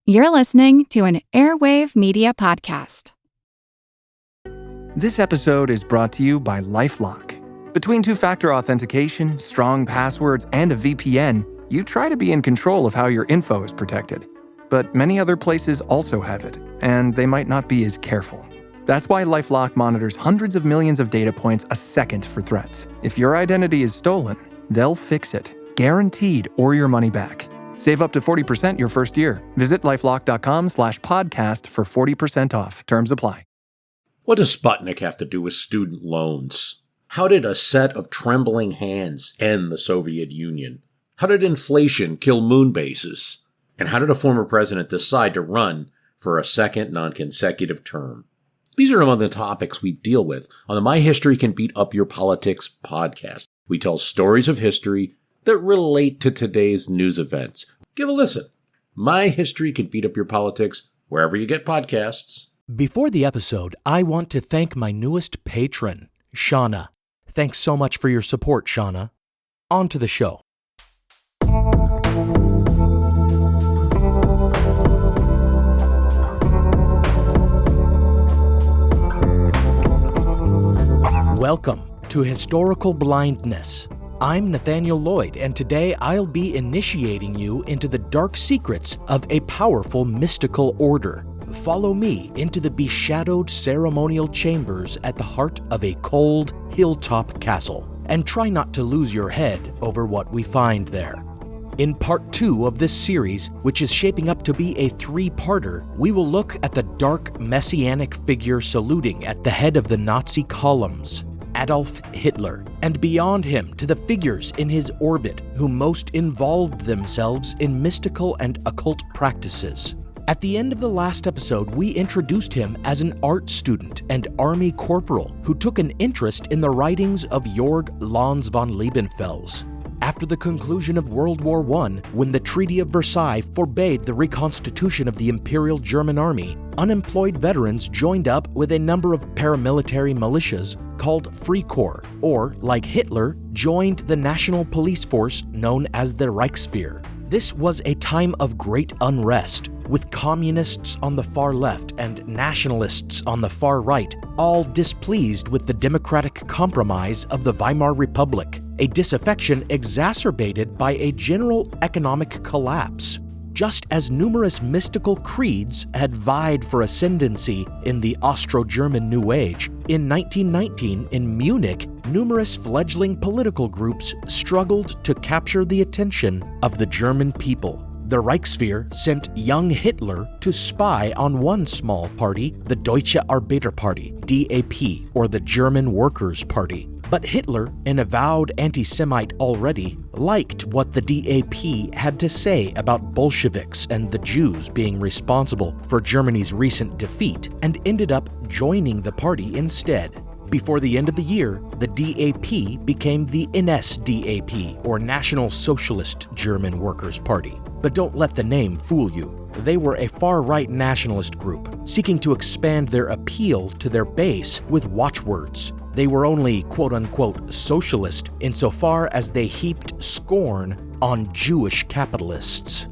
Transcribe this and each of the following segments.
You're listening to an Airwave Media Podcast. This episode is brought to you by LifeLock. Between two-factor authentication, strong passwords, and a VPN, you try to be in control of how your info is protected. But many other places also have it, and they might not be as careful. That's why LifeLock monitors hundreds of millions of data points a second for threats. If your identity is stolen, they'll fix it, guaranteed, or your money back. Save up to 40% your first year. Visit lifelock.com/podcast for 40% off. Terms apply. What does Sputnik have to do with student loans? How did a set of trembling hands end the Soviet Union? How did inflation kill moon bases? And how did a former president decide to run for a second non-consecutive term? These are among the topics we deal with on the My History Can Beat Up Your Politics podcast. We tell stories of history that relate to today's news events. Give a listen. My History Can Beat Up Your Politics, wherever you get podcasts. Before the episode, I want to thank my newest patron, Shauna. Thanks so much for your support, Shauna. On to the show. Welcome to Historical Blindness. I'm Nathaniel Lloyd, and today I'll be initiating you into the dark secrets of a powerful mystical order. Follow me into the beshadowed ceremonial chambers at the heart of a cold hilltop castle, and try not to lose your head over what we find there. In part 2 of this series, which is shaping up to be a 3-parter, we will look at the dark messianic figure saluting at the head of the Nazi columns, Adolf Hitler, and beyond him to the figures in his orbit who most involved themselves in mystical and occult practices. At the end of the last episode, we introduced him as an art student and army corporal who took an interest in the writings of Georg Lanz von Liebenfels. After the conclusion of World War I, when the Treaty of Versailles forbade the reconstitution of the Imperial German Army, unemployed veterans joined up with a number of paramilitary militias called Freikorps, or, like Hitler, joined the national police force known as the Reichswehr. This was a time of great unrest, with communists on the far left and nationalists on the far right, all displeased with the democratic compromise of the Weimar Republic, a disaffection exacerbated by a general economic collapse. Just as numerous mystical creeds had vied for ascendancy in the Austro-German New Age, in 1919 in Munich, numerous fledgling political groups struggled to capture the attention of the German people. The Reichswehr sent young Hitler to spy on one small party, the Deutsche Arbeiterparty, DAP, or the German Workers' Party. But Hitler, an avowed anti-Semite already, liked what the DAP had to say about Bolsheviks and the Jews being responsible for Germany's recent defeat, and ended up joining the party instead. Before the end of the year, the DAP became the NSDAP, or National Socialist German Workers' Party. But don't let the name fool you. They were a far-right nationalist group, seeking to expand their appeal to their base with watchwords. They were only quote-unquote socialist insofar as they heaped scorn on Jewish capitalists.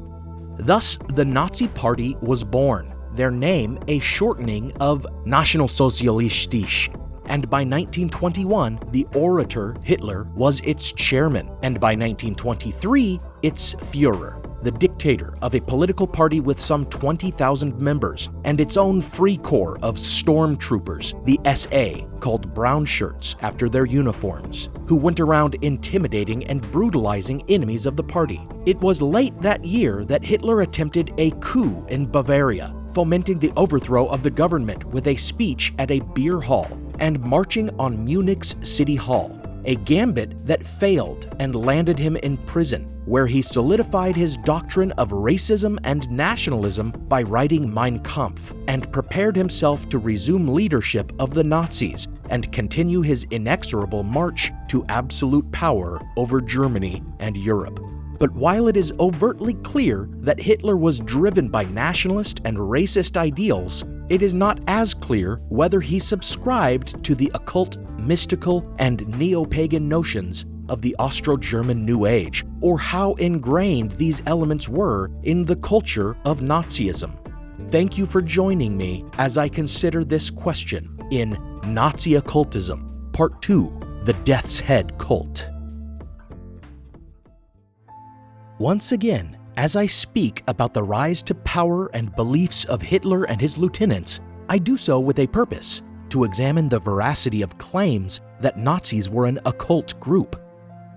Thus, the Nazi Party was born, their name a shortening of Nationalsozialistisch. And by 1921, the orator Hitler was its chairman, and by 1923, its Führer, the dictator of a political party with some 20,000 members, and its own free corps of stormtroopers, the SA, called brown shirts after their uniforms, who went around intimidating and brutalizing enemies of the party. It was late that year that Hitler attempted a coup in Bavaria, fomenting the overthrow of the government with a speech at a beer hall and marching on Munich's City Hall, a gambit that failed and landed him in prison, where he solidified his doctrine of racism and nationalism by writing Mein Kampf, and prepared himself to resume leadership of the Nazis and continue his inexorable march to absolute power over Germany and Europe. But while it is overtly clear that Hitler was driven by nationalist and racist ideals, it is not as clear whether he subscribed to the occult, mystical, and neo-pagan notions of the Austro-German New Age, or how ingrained these elements were in the culture of Nazism. Thank you for joining me as I consider this question in Nazi Occultism, Part 2, The Death's Head Cult. Once again, as I speak about the rise to power and beliefs of Hitler and his lieutenants, I do so with a purpose: to examine the veracity of claims that Nazis were an occult group.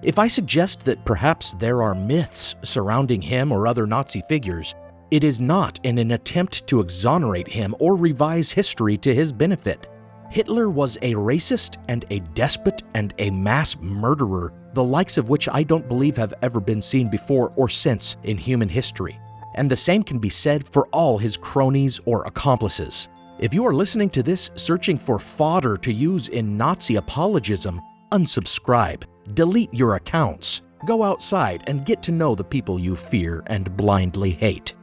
If I suggest that perhaps there are myths surrounding him or other Nazi figures, it is not in an attempt to exonerate him or revise history to his benefit. Hitler was a racist and a despot and a mass murderer, the likes of which I don't believe have ever been seen before or since in human history. And the same can be said for all his cronies or accomplices. If you are listening to this searching for fodder to use in Nazi apologism, unsubscribe, delete your accounts, go outside and get to know the people you fear and blindly hate.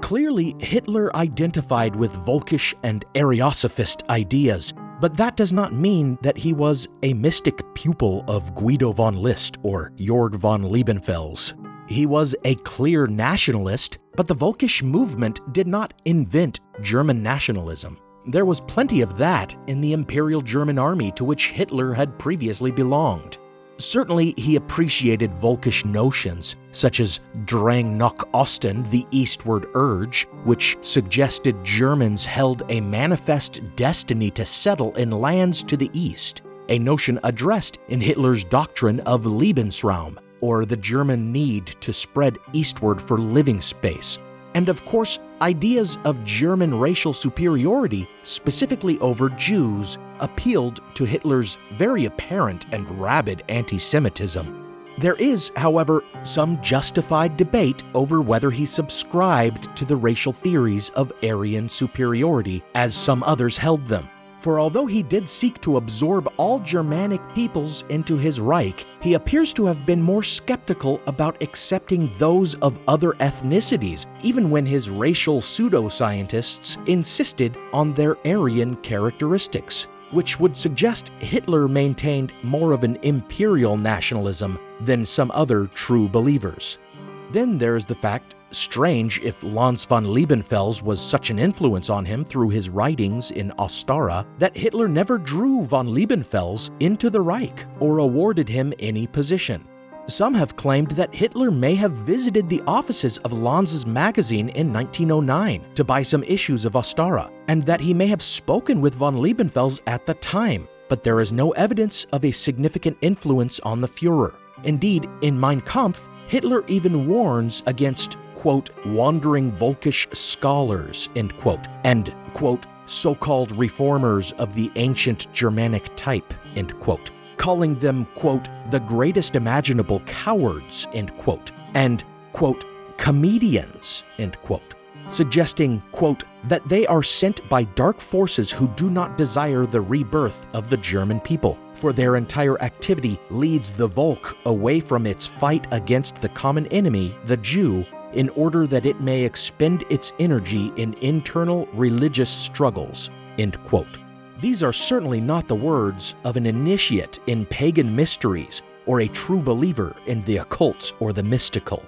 Clearly, Hitler identified with Volkisch and Ariosophist ideas, but that does not mean that he was a mystic pupil of Guido von List or Jörg von Liebenfels. He was a clear nationalist, but the Volkisch movement did not invent German nationalism. There was plenty of that in the Imperial German Army to which Hitler had previously belonged. Certainly, he appreciated Volkisch notions, such as Drang nach Osten, the eastward urge, which suggested Germans held a manifest destiny to settle in lands to the east, a notion addressed in Hitler's doctrine of Lebensraum, or the German need to spread eastward for living space. And of course, ideas of German racial superiority, specifically over Jews, appealed to Hitler's very apparent and rabid anti-Semitism. There is, however, some justified debate over whether he subscribed to the racial theories of Aryan superiority, as some others held them. For although he did seek to absorb all Germanic peoples into his Reich, he appears to have been more skeptical about accepting those of other ethnicities, even when his racial pseudoscientists insisted on their Aryan characteristics, which would suggest Hitler maintained more of an imperial nationalism than some other true believers. Then there's the fact, strange if Lanz von Liebenfels was such an influence on him through his writings in Ostara, that Hitler never drew von Liebenfels into the Reich or awarded him any position. Some have claimed that Hitler may have visited the offices of Lanz's magazine in 1909 to buy some issues of Ostara, and that he may have spoken with von Liebenfels at the time, but there is no evidence of a significant influence on the Führer. Indeed, in Mein Kampf, Hitler even warns against, quote, wandering Volkisch scholars, end quote, and, quote, so-called reformers of the ancient Germanic type, end quote, calling them, quote, the greatest imaginable cowards, end quote, and, quote, comedians, end quote, suggesting, quote, that they are sent by dark forces who do not desire the rebirth of the German people, for their entire activity leads the Volk away from its fight against the common enemy, the Jew, in order that it may expend its energy in internal religious struggles, end quote. These are certainly not the words of an initiate in pagan mysteries or a true believer in the occult or the mystical.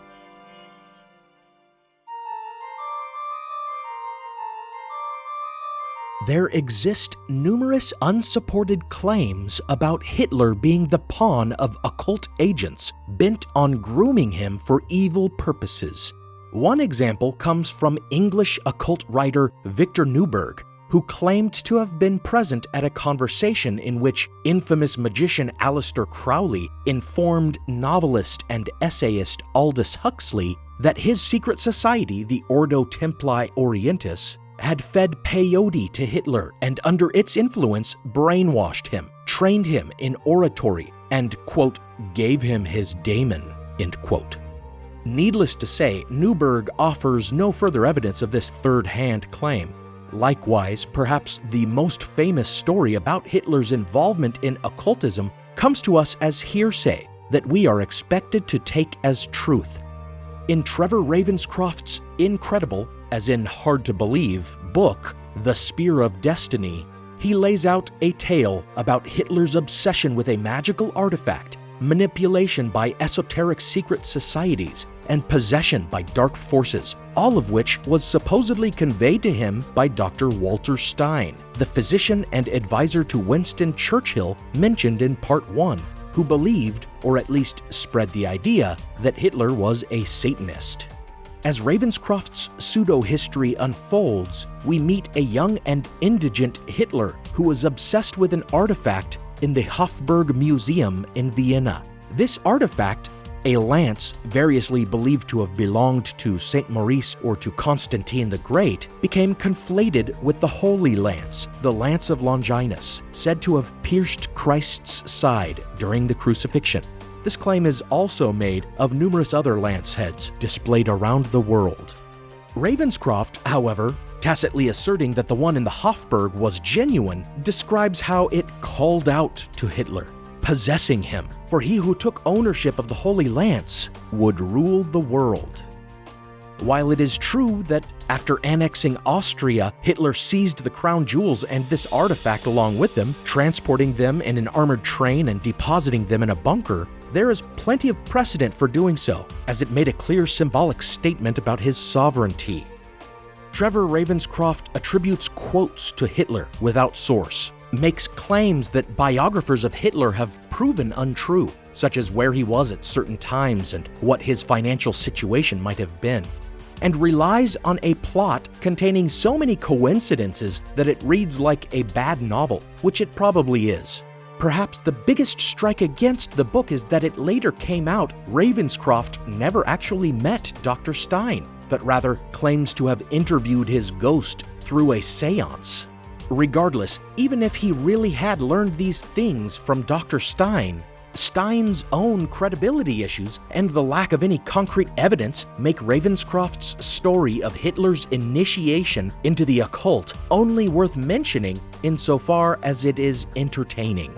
There exist numerous unsupported claims about Hitler being the pawn of occult agents bent on grooming him for evil purposes. One example comes from English occult writer Victor Newberg, who claimed to have been present at a conversation in which infamous magician Aleister Crowley informed novelist and essayist Aldous Huxley that his secret society, the Ordo Templi Orientis, had fed peyote to Hitler and under its influence brainwashed him, trained him in oratory, and, quote, gave him his daemon, end quote. Needless to say, Newberg offers no further evidence of this third-hand claim. Likewise, perhaps the most famous story about Hitler's involvement in occultism comes to us as hearsay that we are expected to take as truth. In Trevor Ravenscroft's incredible, as in hard to believe, book, The Spear of Destiny, he lays out a tale about Hitler's obsession with a magical artifact, manipulation by esoteric secret societies, and possession by dark forces, all of which was supposedly conveyed to him by Dr. Walter Stein, the physician and advisor to Winston Churchill mentioned in Part 1, who believed, or at least spread the idea, that Hitler was a Satanist. As Ravenscroft's pseudo-history unfolds, we meet a young and indigent Hitler who was obsessed with an artifact in the Hofburg Museum in Vienna. This artifact, a lance variously believed to have belonged to Saint Maurice or to Constantine the Great, became conflated with the Holy Lance, the Lance of Longinus, said to have pierced Christ's side during the crucifixion. This claim is also made of numerous other lance heads displayed around the world. Ravenscroft, however, tacitly asserting that the one in the Hofburg was genuine, describes how it called out to Hitler, possessing him, for he who took ownership of the Holy Lance would rule the world. While it is true that after annexing Austria, Hitler seized the crown jewels and this artifact along with them, transporting them in an armored train and depositing them in a bunker, there is plenty of precedent for doing so, as it made a clear symbolic statement about his sovereignty. Trevor Ravenscroft attributes quotes to Hitler without source, makes claims that biographers of Hitler have proven untrue, such as where he was at certain times and what his financial situation might have been, and relies on a plot containing so many coincidences that it reads like a bad novel, which it probably is. Perhaps the biggest strike against the book is that it later came out Ravenscroft never actually met Dr. Stein, but rather claims to have interviewed his ghost through a seance. Regardless, even if he really had learned these things from Dr. Stein, Stein's own credibility issues and the lack of any concrete evidence make Ravenscroft's story of Hitler's initiation into the occult only worth mentioning insofar as it is entertaining.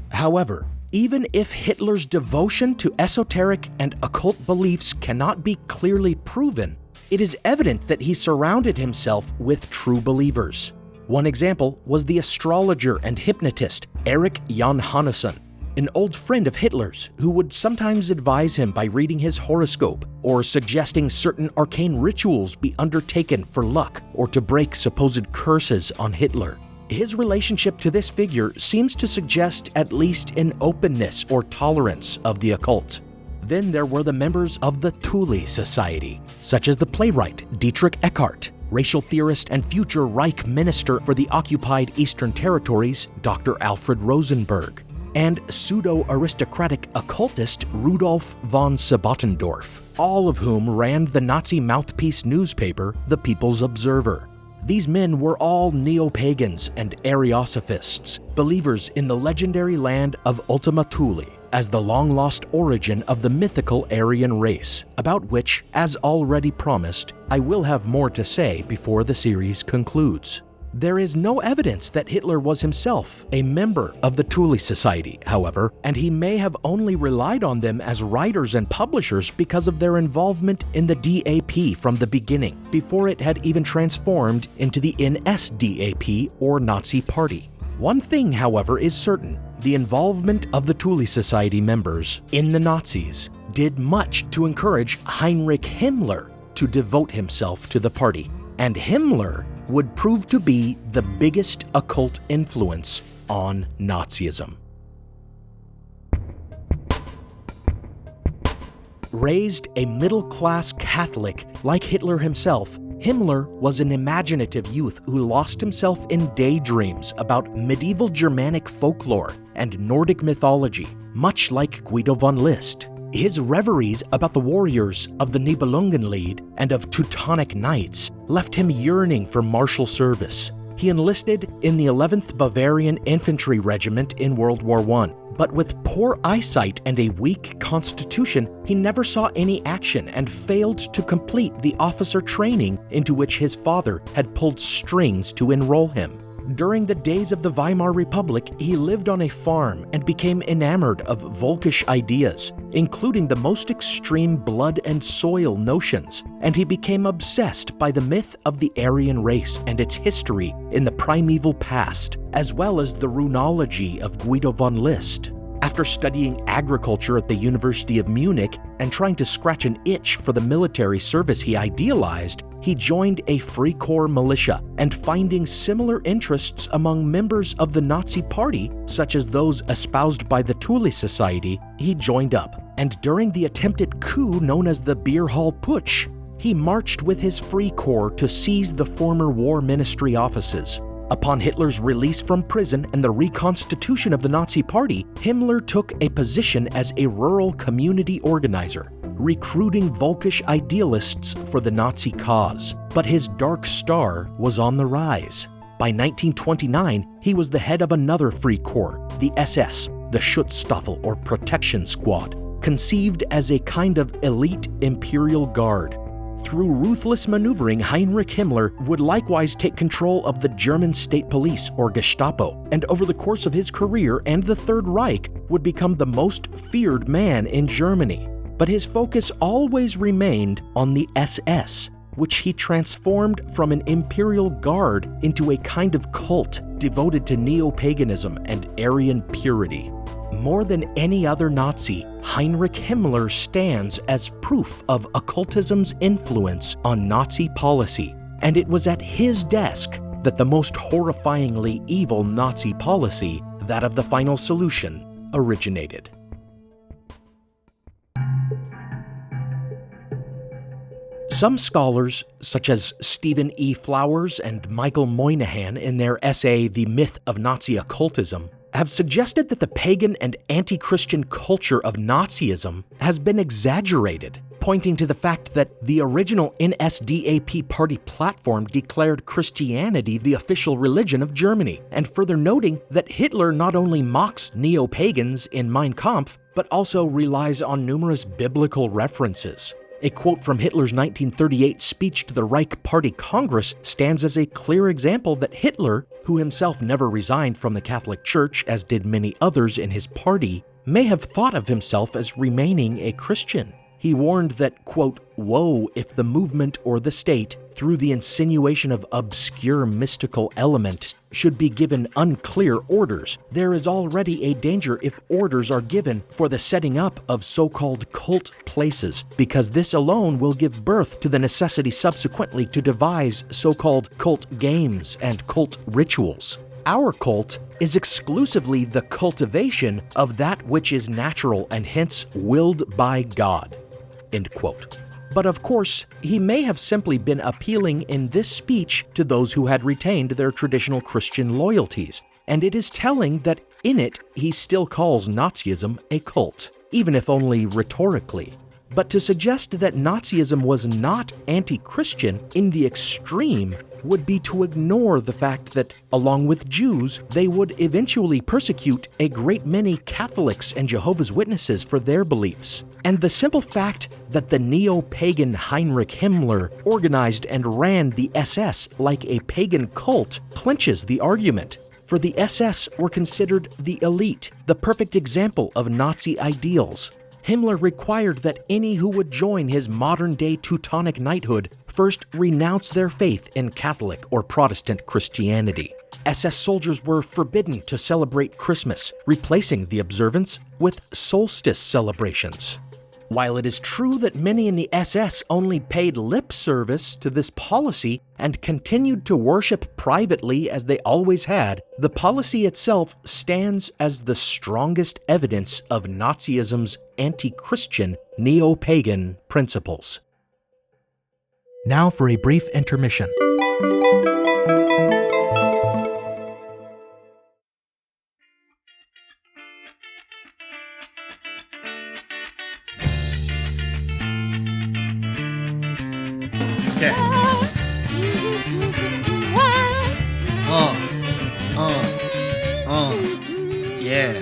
However, even if Hitler's devotion to esoteric and occult beliefs cannot be clearly proven, it is evident that he surrounded himself with true believers. One example was the astrologer and hypnotist Erich Johannesson, an old friend of Hitler's who would sometimes advise him by reading his horoscope or suggesting certain arcane rituals be undertaken for luck or to break supposed curses on Hitler. His relationship to this figure seems to suggest at least an openness or tolerance of the occult. Then there were the members of the Thule Society, such as the playwright Dietrich Eckart, racial theorist and future Reich minister for the occupied Eastern Territories, Dr. Alfred Rosenberg, and pseudo-aristocratic occultist Rudolf von Sabotendorf, all of whom ran the Nazi mouthpiece newspaper, The People's Observer. These men were all neo-pagans and Ariosophists, believers in the legendary land of Ultima Thule as the long-lost origin of the mythical Aryan race, about which, as already promised, I will have more to say before the series concludes. There is no evidence that Hitler was himself a member of the Thule Society, however, and he may have only relied on them as writers and publishers because of their involvement in the DAP from the beginning, before it had even transformed into the NSDAP or Nazi Party. One thing, however, is certain. The involvement of the Thule Society members in the Nazis did much to encourage Heinrich Himmler to devote himself to the party, and Himmler would prove to be the biggest occult influence on Nazism. Raised a middle-class Catholic like Hitler himself, Himmler was an imaginative youth who lost himself in daydreams about medieval Germanic folklore and Nordic mythology, much like Guido von List. His reveries about the warriors of the Nibelungenlied and of Teutonic knights left him yearning for martial service. He enlisted in the 11th Bavarian Infantry Regiment in World War I, but with poor eyesight and a weak constitution, he never saw any action and failed to complete the officer training into which his father had pulled strings to enroll him. During the days of the Weimar Republic, he lived on a farm and became enamored of Volkish ideas, including the most extreme blood and soil notions, and he became obsessed by the myth of the Aryan race and its history in the primeval past, as well as the runology of Guido von List. After studying agriculture at the University of Munich and trying to scratch an itch for the military service he idealized, he joined a Free Corps militia, and finding similar interests among members of the Nazi Party, such as those espoused by the Thule Society, he joined up. And during the attempted coup known as the Beer Hall Putsch, he marched with his Free Corps to seize the former War Ministry offices. Upon Hitler's release from prison and the reconstitution of the Nazi Party, Himmler took a position as a rural community organizer, recruiting Volkish idealists for the Nazi cause. But his dark star was on the rise. By 1929, he was the head of another Free Corps, the SS, the Schutzstaffel or Protection Squad, conceived as a kind of elite imperial guard. Through ruthless maneuvering, Heinrich Himmler would likewise take control of the German state police, or Gestapo, and over the course of his career and the Third Reich would become the most feared man in Germany. But his focus always remained on the SS, which he transformed from an imperial guard into a kind of cult devoted to neo-paganism and Aryan purity. More than any other Nazi, Heinrich Himmler stands as proof of occultism's influence on Nazi policy, and it was at his desk that the most horrifyingly evil Nazi policy, that of the final solution, originated. Some scholars, such as Stephen E. Flowers and Michael Moynihan in their essay The Myth of Nazi Occultism, have suggested that the pagan and anti-Christian culture of Nazism has been exaggerated, pointing to the fact that the original NSDAP party platform declared Christianity the official religion of Germany, and further noting that Hitler not only mocks neo-pagans in Mein Kampf, but also relies on numerous biblical references. A quote from Hitler's 1938 speech to the Reich Party Congress stands as a clear example that Hitler, who himself never resigned from the Catholic Church as did many others in his party, may have thought of himself as remaining a Christian. He warned that, quote, "Woe if the movement or the state, through the insinuation of obscure mystical elements, should be given unclear orders. There is already a danger if orders are given for the setting up of so-called cult places, because this alone will give birth to the necessity subsequently to devise so-called cult games and cult rituals. Our cult is exclusively the cultivation of that which is natural and hence willed by God." End quote. But of course, he may have simply been appealing in this speech to those who had retained their traditional Christian loyalties, and it is telling that in it he still calls Nazism a cult, even if only rhetorically. But to suggest that Nazism was not anti-Christian in the extreme would be to ignore the fact that, along with Jews, they would eventually persecute a great many Catholics and Jehovah's Witnesses for their beliefs. And the simple fact that the neo-pagan Heinrich Himmler organized and ran the SS like a pagan cult clinches the argument. For the SS were considered the elite, the perfect example of Nazi ideals. Himmler required that any who would join his modern-day Teutonic knighthood first renounce their faith in Catholic or Protestant Christianity. SS soldiers were forbidden to celebrate Christmas, replacing the observance with solstice celebrations. While it is true that many in the SS only paid lip service to this policy and continued to worship privately as they always had, the policy itself stands as the strongest evidence of Nazism's anti-Christian, neo-pagan principles. Now for a brief intermission. Okay. Yeah.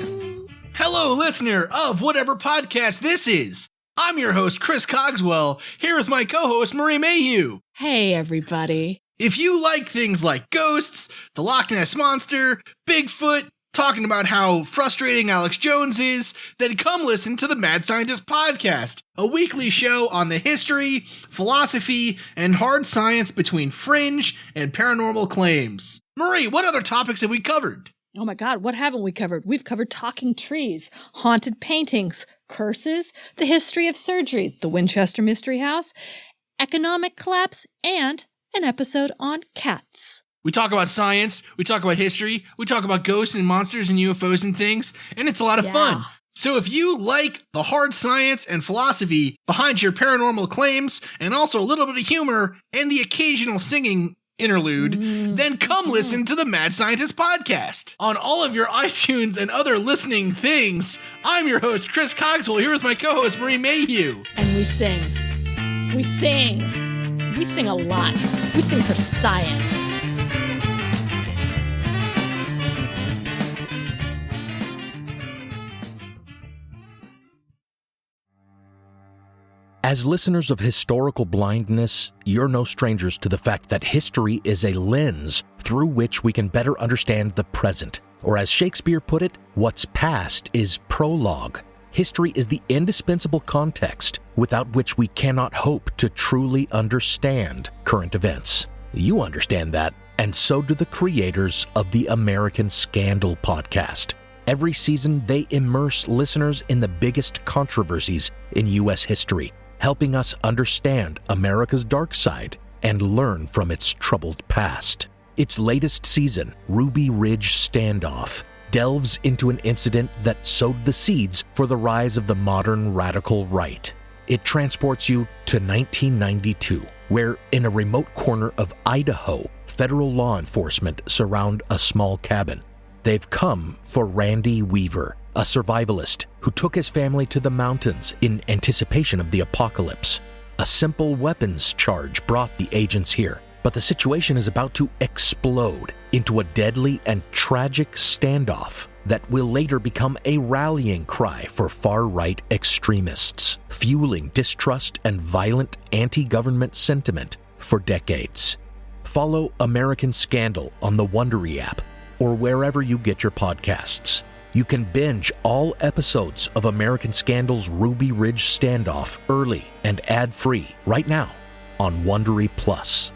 Hello, listener of whatever podcast this is. I'm your host, Chris Cogswell, here with my co-host, Marie Mayhew. Hey, everybody. If you like things like ghosts, the Loch Ness Monster, Bigfoot, talking about how frustrating Alex Jones is, then come listen to the Mad Scientist Podcast, a weekly show on the history, philosophy, and hard science between fringe and paranormal claims. Marie, what other topics have we covered? Oh my God, what haven't we covered? We've covered talking trees, haunted paintings, curses, the history of surgery, the Winchester Mystery House, economic collapse, and an episode on cats. We talk about science, we talk about history, we talk about ghosts and monsters and UFOs and things, and it's a lot of fun. So if you like the hard science and philosophy behind your paranormal claims, and also a little bit of humor and the occasional singing interlude, then come listen to the Mad Scientist Podcast on all of your iTunes and other listening things. I'm your host, Chris Cogswell, here with my co-host, Marie Mayhew. And we sing. We sing. We sing a lot. We sing for science. As listeners of Historical Blindness, you're no strangers to the fact that history is a lens through which we can better understand the present. Or as Shakespeare put it, what's past is prologue. History is the indispensable context without which we cannot hope to truly understand current events. You understand that, and so do the creators of the American Scandal podcast. Every season, they immerse listeners in the biggest controversies in U.S. history, helping us understand America's dark side and learn from its troubled past. Its latest season, Ruby Ridge Standoff, delves into an incident that sowed the seeds for the rise of the modern radical right. It transports you to 1992, where in a remote corner of Idaho, federal law enforcement surround a small cabin. They've come for Randy Weaver, a survivalist who took his family to the mountains in anticipation of the apocalypse. A simple weapons charge brought the agents here, but the situation is about to explode into a deadly and tragic standoff that will later become a rallying cry for far-right extremists, fueling distrust and violent anti-government sentiment for decades. Follow American Scandal on the Wondery app or wherever you get your podcasts. You can binge all episodes of American Scandal's Ruby Ridge Standoff early and ad-free right now on Wondery Plus.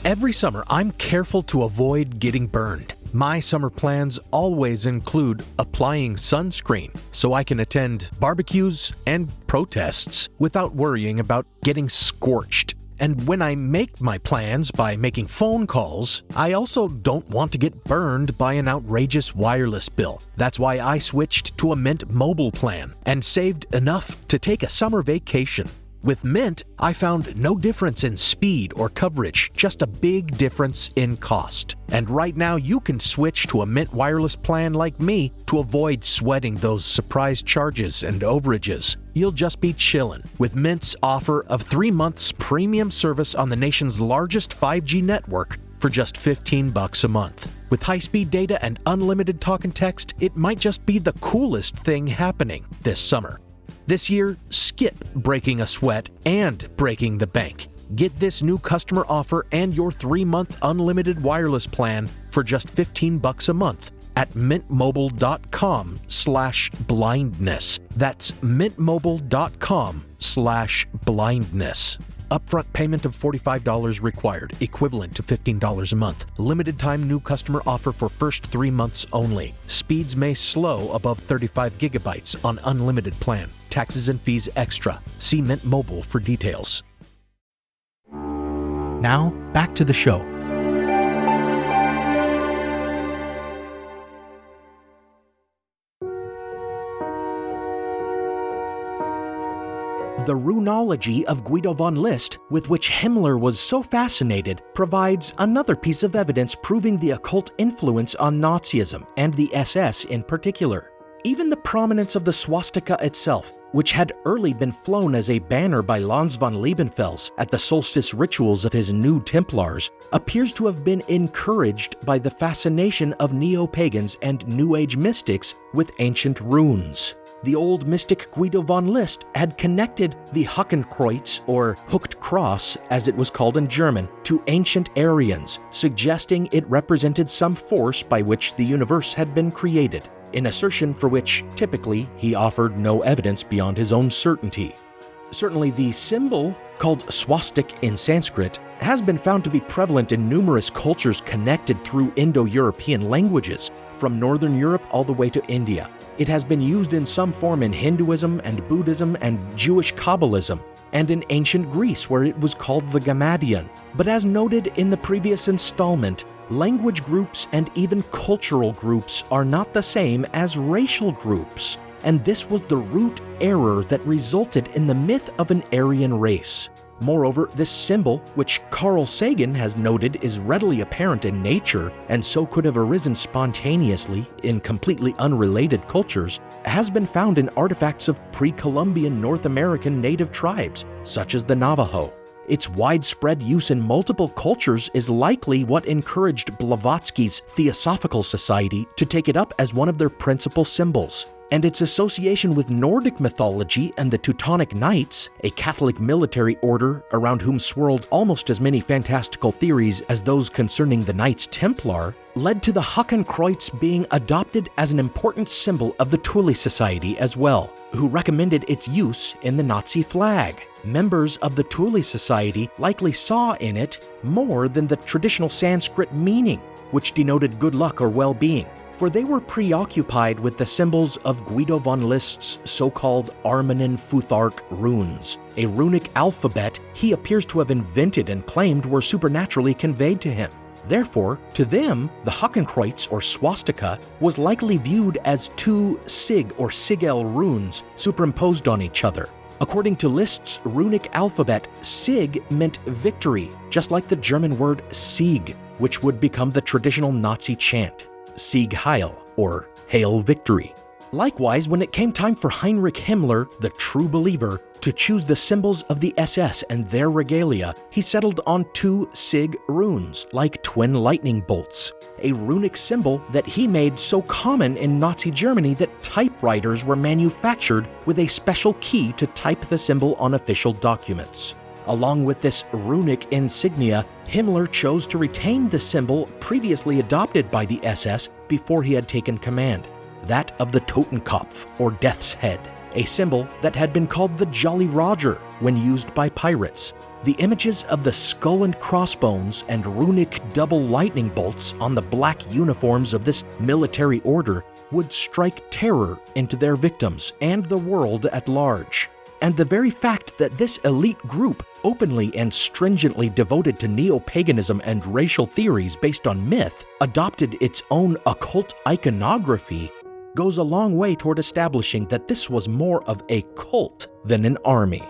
Every summer, I'm careful to avoid getting burned. My summer plans always include applying sunscreen so I can attend barbecues and protests without worrying about getting scorched. And when I make my plans by making phone calls, I also don't want to get burned by an outrageous wireless bill. That's why I switched to a Mint Mobile plan and saved enough to take a summer vacation. With Mint, I found no difference in speed or coverage, just a big difference in cost. And right now, you can switch to a Mint wireless plan like me to avoid sweating those surprise charges and overages. You'll just be chillin' with Mint's offer of 3 months premium service on the nation's largest 5G network for just $15 a month. With high-speed data and unlimited talk and text, it might just be the coolest thing happening this summer. This year, skip breaking a sweat and breaking the bank. Get this new customer offer and your 3-month unlimited wireless plan for just $15 a month at mintmobile.com/blindness. That's mintmobile.com/blindness. Upfront payment of $45 required, equivalent to $15 a month. Limited time new customer offer for first 3 months only. Speeds may slow above 35 gigabytes on unlimited plan. Taxes and fees extra. See Mint Mobile for details. Now, back to the show. The runology of Guido von List, with which Himmler was so fascinated, provides another piece of evidence proving the occult influence on Nazism and the SS in particular. Even the prominence of the swastika itself, which had early been flown as a banner by Lanz von Liebenfels at the solstice rituals of his New Templars, appears to have been encouraged by the fascination of neo-pagans and New Age mystics with ancient runes. the old mystic Guido von List had connected the Hakenkreuz, or hooked cross as it was called in German, to ancient Aryans, suggesting it represented some force by which the universe had been created, an assertion for which, typically, he offered no evidence beyond his own certainty. Certainly the symbol, called swastik in Sanskrit, has been found to be prevalent in numerous cultures connected through Indo-European languages, from Northern Europe all the way to India. It has been used in some form in Hinduism and Buddhism and Jewish Kabbalism, and in ancient Greece where it was called the Gammadion. But as noted in the previous installment, language groups and even cultural groups are not the same as racial groups, and this was the root error that resulted in the myth of an Aryan race. Moreover, this symbol, which Carl Sagan has noted is readily apparent in nature and so could have arisen spontaneously in completely unrelated cultures, has been found in artifacts of pre-Columbian North American native tribes, such as the Navajo. Its widespread use in multiple cultures is likely what encouraged Blavatsky's Theosophical Society to take it up as one of their principal symbols. And its association with Nordic mythology and the Teutonic Knights, a Catholic military order around whom swirled almost as many fantastical theories as those concerning the Knights Templar, led to the Hakenkreuz being adopted as an important symbol of the Thule Society as well, who recommended its use in the Nazi flag. Members of the Thule Society likely saw in it more than the traditional Sanskrit meaning, which denoted good luck or well-being, for they were preoccupied with the symbols of Guido von List's so-called Armanen Futhark runes, a runic alphabet he appears to have invented and claimed were supernaturally conveyed to him. Therefore, to them, the Hakenkreuz or swastika was likely viewed as two sig or sigil runes superimposed on each other. According to List's runic alphabet, sig meant victory, just like the German word Sieg, which would become the traditional Nazi chant, Sieg Heil, or Hail Victory. Likewise, when it came time for Heinrich Himmler, the true believer, to choose the symbols of the SS and their regalia, he settled on two Sig runes, like twin lightning bolts, a runic symbol that he made so common in Nazi Germany that typewriters were manufactured with a special key to type the symbol on official documents. Along with this runic insignia, Himmler chose to retain the symbol previously adopted by the SS before he had taken command, that of the Totenkopf, or Death's Head, a symbol that had been called the Jolly Roger when used by pirates. The images of the skull and crossbones and runic double lightning bolts on the black uniforms of this military order would strike terror into their victims and the world at large. And the very fact that this elite group, openly and stringently devoted to neo-paganism and racial theories based on myth, adopted its own occult iconography, goes a long way toward establishing that this was more of a cult than an army.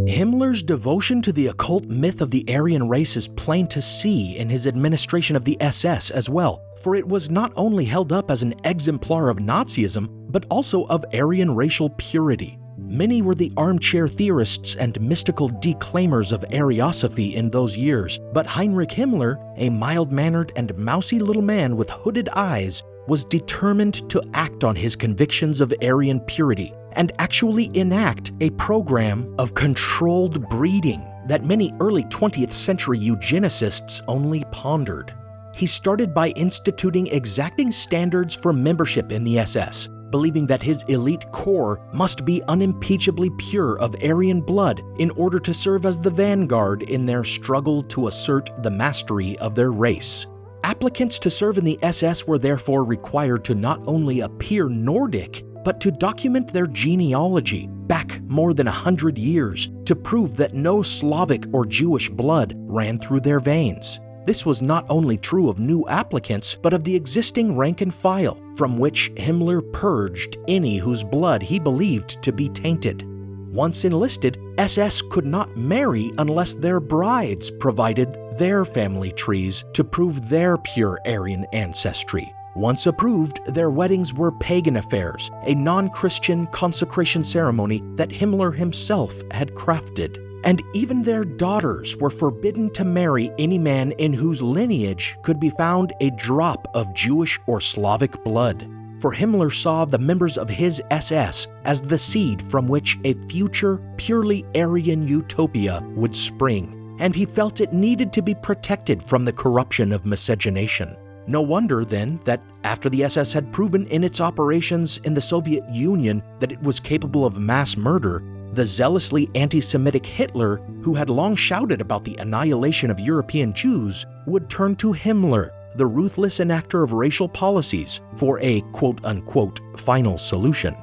Himmler's devotion to the occult myth of the Aryan race is plain to see in his administration of the SS as well, for it was not only held up as an exemplar of Nazism, but also of Aryan racial purity. Many were the armchair theorists and mystical declaimers of Ariosophy in those years, but Heinrich Himmler, a mild-mannered and mousy little man with hooded eyes, was determined to act on his convictions of Aryan purity and actually enact a program of controlled breeding that many early 20th century eugenicists only pondered. He started by instituting exacting standards for membership in the SS, believing that his elite corps must be unimpeachably pure of Aryan blood in order to serve as the vanguard in their struggle to assert the mastery of their race. Applicants to serve in the SS were therefore required to not only appear Nordic, but to document their genealogy back more than 100 years to prove that no Slavic or Jewish blood ran through their veins. This was not only true of new applicants, but of the existing rank and file, from which Himmler purged any whose blood he believed to be tainted. Once enlisted, SS could not marry unless their brides provided their family trees to prove their pure Aryan ancestry. Once approved, their weddings were pagan affairs, a non-Christian consecration ceremony that Himmler himself had crafted. and even their daughters were forbidden to marry any man in whose lineage could be found a drop of Jewish or Slavic blood. For Himmler saw the members of his SS as the seed from which a future, purely Aryan utopia would spring, and he felt it needed to be protected from the corruption of miscegenation. No wonder, then, that after the SS had proven in its operations in the Soviet Union that it was capable of mass murder, the zealously anti-Semitic Hitler, who had long shouted about the annihilation of European Jews, would turn to Himmler, the ruthless enactor of racial policies, for a quote-unquote final solution.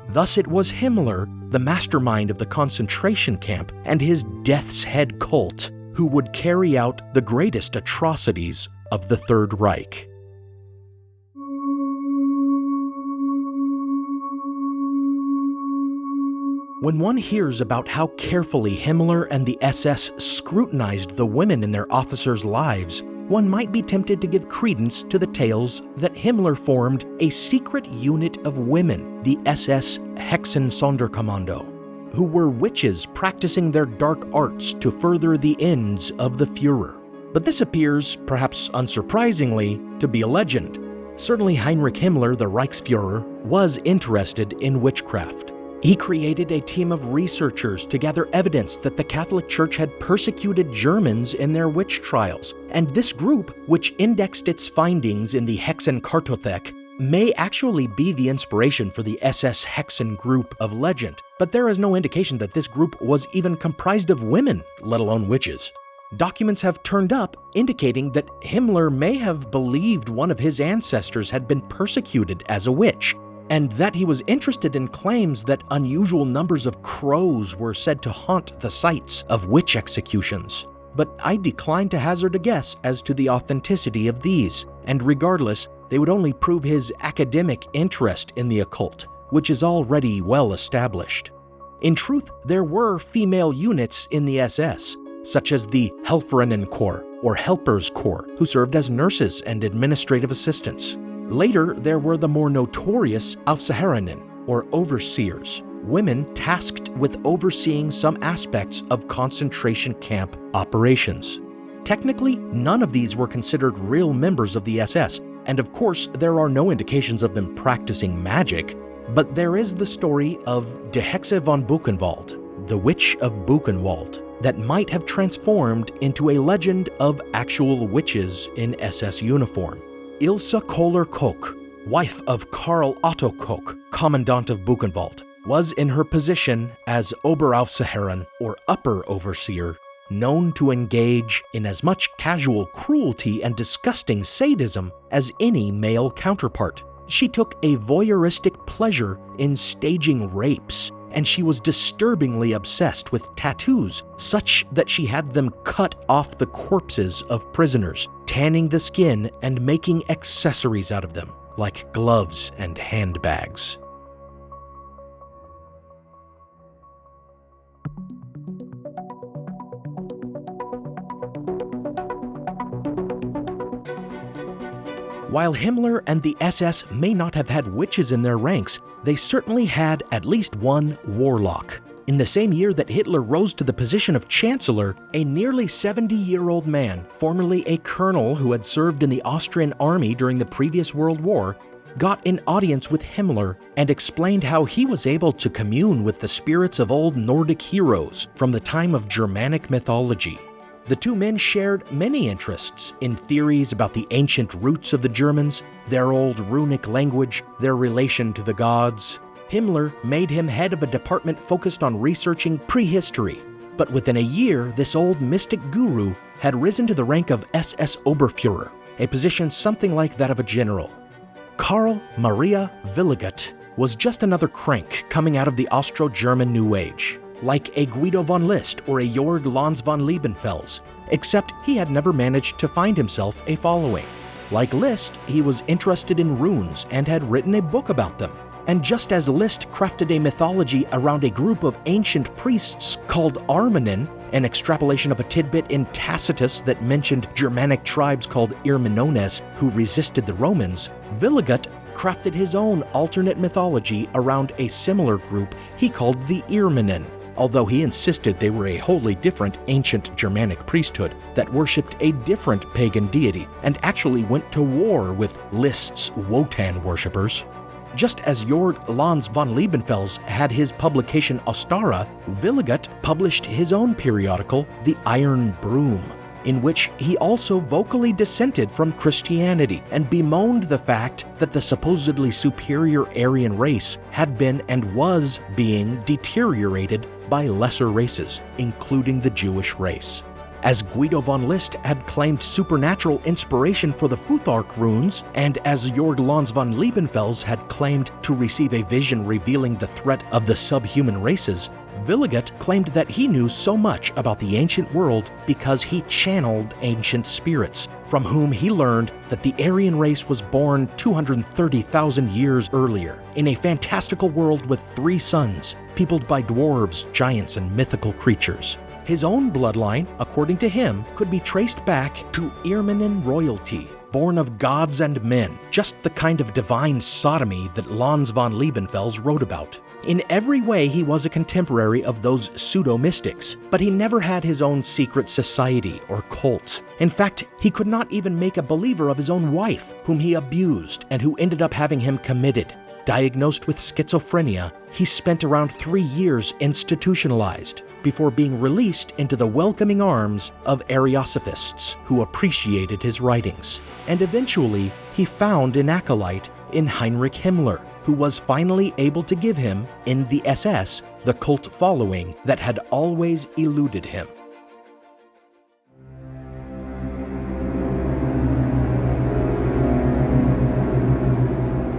Thus it was Himmler, the mastermind of the concentration camp, and his Death's Head cult, who would carry out the greatest atrocities of the Third Reich. When one hears about how carefully Himmler and the SS scrutinized the women in their officers' lives, one might be tempted to give credence to the tales that Himmler formed a secret unit of women, the SS Hexensonderkommando, who were witches practicing their dark arts to further the ends of the Führer. But this appears, perhaps unsurprisingly, to be a legend. Certainly Heinrich Himmler, the Reichsfuhrer, was interested in witchcraft. He created a team of researchers to gather evidence that the Catholic Church had persecuted Germans in their witch trials, and this group, which indexed its findings in the Hexenkartothek, may actually be the inspiration for the SS Hexen group of legend, but there is no indication that this group was even comprised of women, let alone witches. Documents have turned up indicating that Himmler may have believed one of his ancestors had been persecuted as a witch, and that he was interested in claims that unusual numbers of crows were said to haunt the sites of witch executions. But I decline to hazard a guess as to the authenticity of these, and regardless, they would only prove his academic interest in the occult, which is already well established. In truth, there were female units in the SS, such as the Helferinnenkorps, or Helpers Corps, who served as nurses and administrative assistants. Later, there were the more notorious Aufseherinnen, or overseers, women tasked with overseeing some aspects of concentration camp operations. Technically, none of these were considered real members of the SS, and of course, there are no indications of them practicing magic, but there is the story of Die Hexe von Buchenwald, the Witch of Buchenwald, that might have transformed into a legend of actual witches in SS uniform. Ilse Kohler-Koch, wife of Karl Otto Koch, Commandant of Buchenwald, was in her position as Oberaufseherin, or upper overseer, known to engage in as much casual cruelty and disgusting sadism as any male counterpart. She took a voyeuristic pleasure in staging rapes, and she was disturbingly obsessed with tattoos, such that she had them cut off the corpses of prisoners, tanning the skin and making accessories out of them, like gloves and handbags. While Himmler and the SS may not have had witches in their ranks, they certainly had at least one warlock. In the same year that Hitler rose to the position of Chancellor, a nearly 70-year-old man, formerly a colonel who had served in the Austrian army during the previous World War, got an audience with Himmler and explained how he was able to commune with the spirits of old Nordic heroes from the time of Germanic mythology. The two men shared many interests in theories about the ancient roots of the Germans, their old runic language, their relation to the gods. Himmler made him head of a department focused on researching prehistory, but within a year, this old mystic guru had risen to the rank of SS Oberführer, a position something like that of a general. Karl Maria Willigut was just another crank coming out of the Austro-German New Age, like a Guido von List or a Jorg Lanz von Liebenfels, except he had never managed to find himself a following. Like List, he was interested in runes and had written a book about them. And just as List crafted a mythology around a group of ancient priests called Armanen, an extrapolation of a tidbit in Tacitus that mentioned Germanic tribes called Irminones who resisted the Romans, Willigut crafted his own alternate mythology around a similar group he called the Irminen, although he insisted they were a wholly different ancient Germanic priesthood that worshipped a different pagan deity and actually went to war with Liszt's Wotan worshippers. Just as Jorg Lans von Liebenfels had his publication Ostara, Willigut published his own periodical, The Iron Broom, in which he also vocally dissented from Christianity and bemoaned the fact that the supposedly superior Aryan race had been and was being deteriorated by lesser races, including the Jewish race. As Guido von List had claimed supernatural inspiration for the Futhark runes, and as Jorg Lans von Liebenfels had claimed to receive a vision revealing the threat of the subhuman races, Willigut claimed that he knew so much about the ancient world because he channeled ancient spirits, from whom he learned that the Aryan race was born 230,000 years earlier, in a fantastical world with 3 suns, peopled by dwarves, giants, and mythical creatures. His own bloodline, according to him, could be traced back to Irmanen royalty, born of gods and men, just the kind of divine sodomy that Lans von Liebenfels wrote about. In every way, he was a contemporary of those pseudo-mystics, but he never had his own secret society or cult. In fact, he could not even make a believer of his own wife, whom he abused and who ended up having him committed. Diagnosed with schizophrenia, he spent around 3 years institutionalized before being released into the welcoming arms of Ariosophists who appreciated his writings. And eventually, he found an acolyte in Heinrich Himmler, who was finally able to give him, in the SS, the cult following that had always eluded him.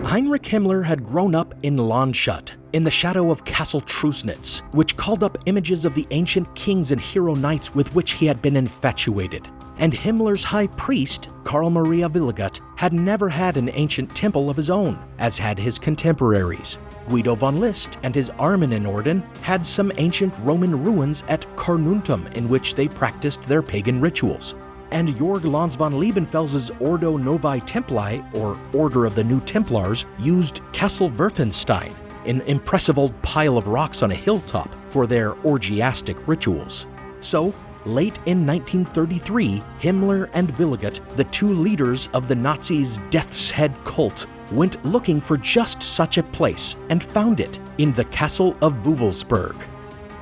Heinrich Himmler had grown up in Landshut, in the shadow of Castle Trusnitz, which called up images of the ancient kings and hero knights with which he had been infatuated. And Himmler's high priest, Karl Maria Willigut, had never had an ancient temple of his own, as had his contemporaries. Guido von List and his Armenenorden had some ancient Roman ruins at Carnuntum in which they practiced their pagan rituals. And Jorg Lans von Liebenfels' Ordo Novae Templii, or Order of the New Templars, used Castle Werfenstein, an impressive old pile of rocks on a hilltop, for their orgiastic rituals. So, late in 1933, Himmler and Willigut, the 2 leaders of the Nazis' Death's Head cult, went looking for just such a place and found it in the Castle of Wewelsburg.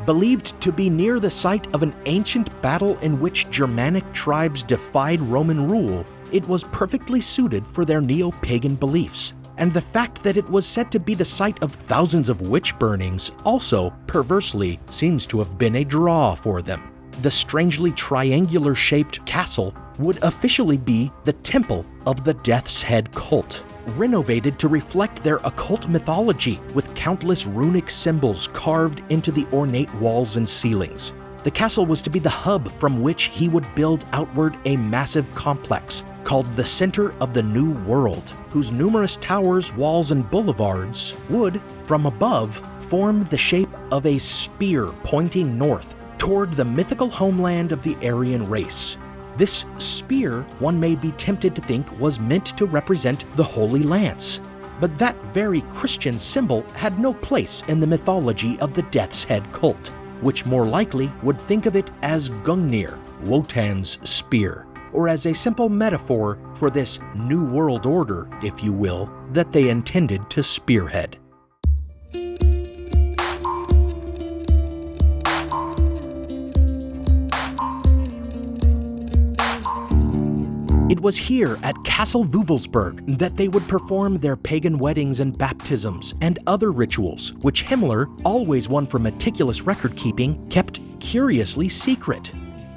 Believed to be near the site of an ancient battle in which Germanic tribes defied Roman rule, it was perfectly suited for their neo-pagan beliefs. And the fact that it was said to be the site of thousands of witch burnings also, perversely, seems to have been a draw for them. The strangely triangular-shaped castle would officially be the Temple of the Death's Head cult, renovated to reflect their occult mythology with countless runic symbols carved into the ornate walls and ceilings. The castle was to be the hub from which he would build outward a massive complex called the Center of the New World, whose numerous towers, walls, and boulevards would, from above, form the shape of a spear pointing north toward the mythical homeland of the Aryan race. This spear, one may be tempted to think, was meant to represent the Holy Lance. But that very Christian symbol had no place in the mythology of the Death's Head cult, which more likely would think of it as Gungnir, Wotan's spear, or as a simple metaphor for this New World Order, if you will, that they intended to spearhead. It was here at Castle Wewelsburg that they would perform their pagan weddings and baptisms and other rituals, which Himmler, always one for meticulous record-keeping, kept curiously secret.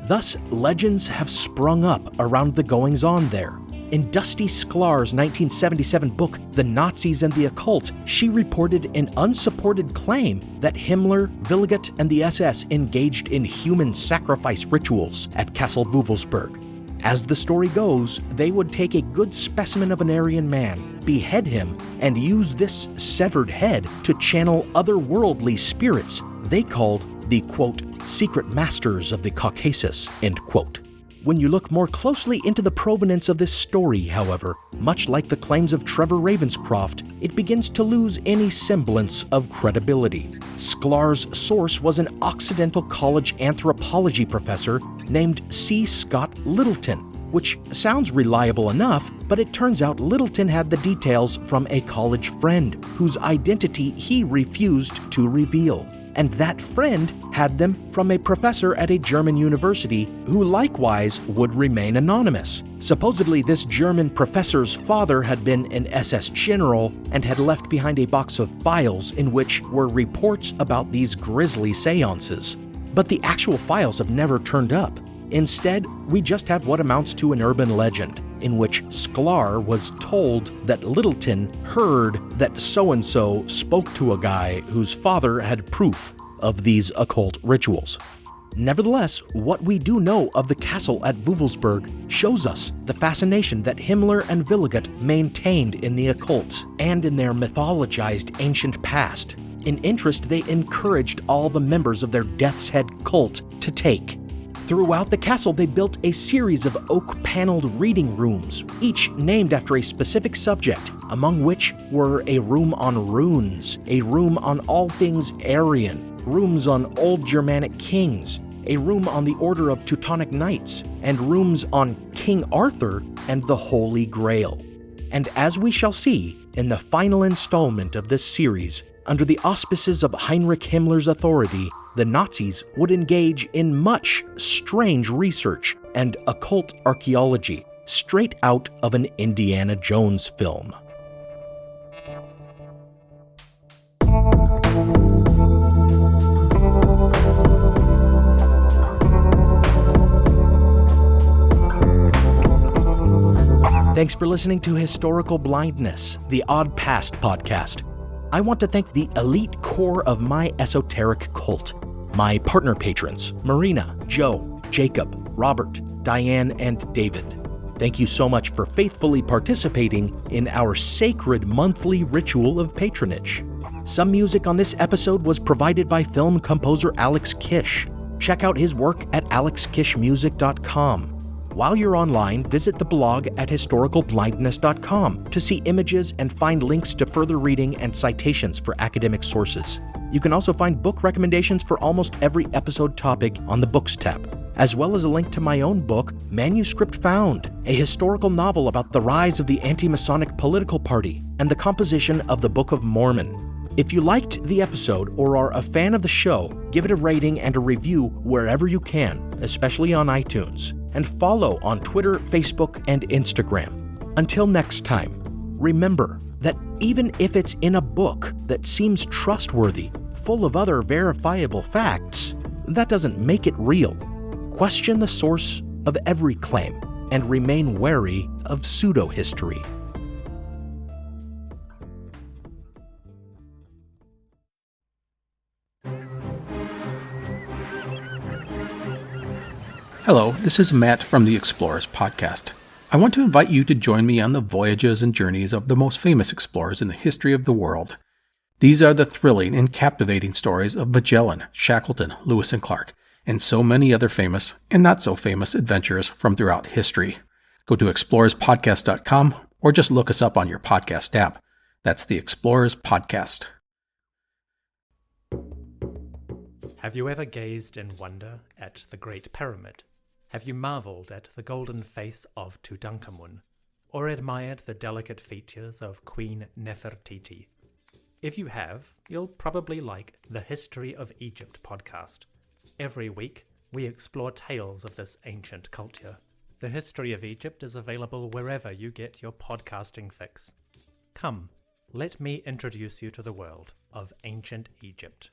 Thus, legends have sprung up around the goings-on there. In Dusty Sklar's 1977 book, The Nazis and the Occult, she reported an unsupported claim that Himmler, Willigut, and the SS engaged in human sacrifice rituals at Castle Wewelsburg. As the story goes, they would take a good specimen of an Aryan man, behead him, and use this severed head to channel otherworldly spirits they called the, quote, secret masters of the Caucasus, end quote. When you look more closely into the provenance of this story, however, much like the claims of Trevor Ravenscroft, it begins to lose any semblance of credibility. Sklar's source was an Occidental College anthropology professor named C. Scott Littleton, which sounds reliable enough, but it turns out Littleton had the details from a college friend whose identity he refused to reveal. And that friend had them from a professor at a German university who likewise would remain anonymous. Supposedly, this German professor's father had been an SS general and had left behind a box of files in which were reports about these grisly seances. But the actual files have never turned up. Instead, we just have what amounts to an urban legend, in which Sklar was told that Littleton heard that so-and-so spoke to a guy whose father had proof of these occult rituals. Nevertheless, what we do know of the castle at Wewelsburg shows us the fascination that Himmler and Willigut maintained in the occult and in their mythologized ancient past, an interest they encouraged all the members of their Death's Head cult to take. Throughout the castle, they built a series of oak-paneled reading rooms, each named after a specific subject, among which were a room on runes, a room on all things Aryan, rooms on old Germanic kings, a room on the Order of Teutonic Knights, and rooms on King Arthur and the Holy Grail. And as we shall see in the final installment of this series, under the auspices of Heinrich Himmler's authority, the Nazis would engage in much strange research and occult archaeology, straight out of an Indiana Jones film. Thanks for listening to Historical Blindness, the Odd Past podcast. I want to thank the elite core of my esoteric cult, my partner patrons, Marina, Joe, Jacob, Robert, Diane, and David. Thank you so much for faithfully participating in our sacred monthly ritual of patronage. Some music on this episode was provided by film composer Alex Kish. Check out his work at alexkishmusic.com. While you're online, visit the blog at historicalblindness.com to see images and find links to further reading and citations for academic sources. You can also find book recommendations for almost every episode topic on the Books tab, as well as a link to my own book, Manuscript Found, a historical novel about the rise of the anti-Masonic political party and the composition of the Book of Mormon. If you liked the episode or are a fan of the show, give it a rating and a review wherever you can, especially on iTunes. And follow on Twitter, Facebook, and Instagram. Until next time, remember that even if it's in a book that seems trustworthy, full of other verifiable facts, that doesn't make it real. Question the source of every claim and remain wary of pseudo-history. Hello, this is Matt from the Explorers Podcast. I want to invite you to join me on the voyages and journeys of the most famous explorers in the history of the world. These are the thrilling and captivating stories of Magellan, Shackleton, Lewis and Clark, and so many other famous and not so famous adventurers from throughout history. Go to explorerspodcast.com or just look us up on your podcast app. That's the Explorers Podcast. Have you ever gazed in wonder at the Great Pyramid? Have you marveled at the golden face of Tutankhamun, or admired the delicate features of Queen Nefertiti? If you have, you'll probably like the History of Egypt podcast. Every week, we explore tales of this ancient culture. The History of Egypt is available wherever you get your podcasting fix. Come, let me introduce you to the world of ancient Egypt.